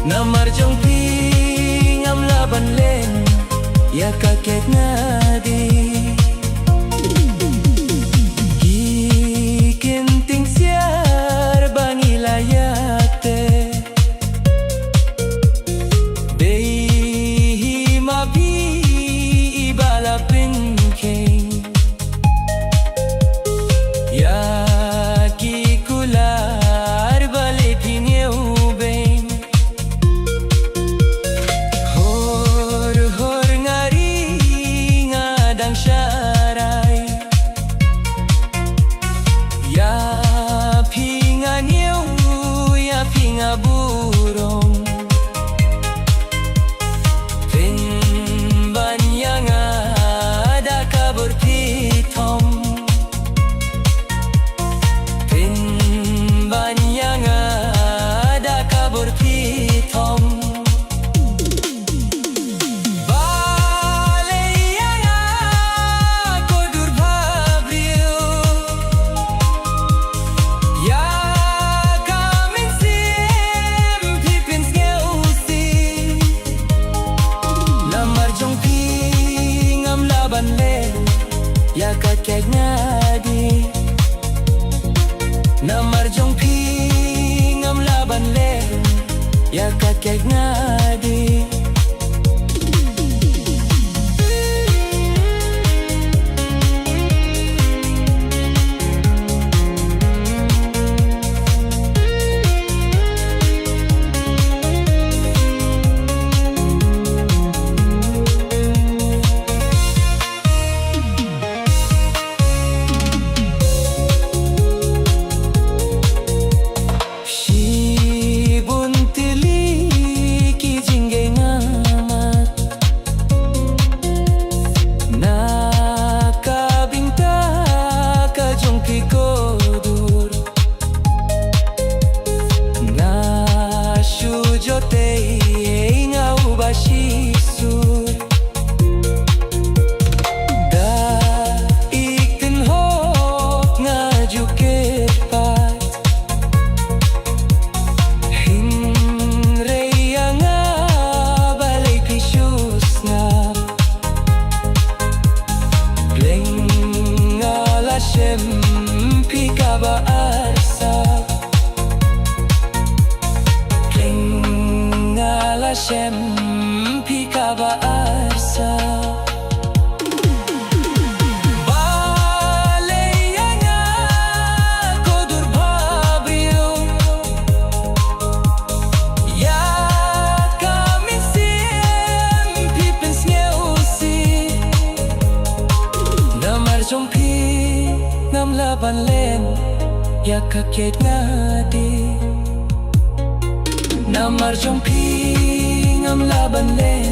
Namarjong pingam laban len ya kakek ngadi Gikinting siar bangilayate Dehi mabi ibala pinking Ya kikular balik pinyeu burung Pinban yang ada kabur pitom Pinban yang ada kabur pitom Balai yang aku durbabriu Ya ya kakek ngadi Namarjong pingam laban le ya kakek ngadi Pika baarsa Klingala shem pika baarsa Balai yang aku durbabriu Ya kami sim pipens ngeusi Namarjong ngam laban len ya kakek ngadi Namarjong pingam laban len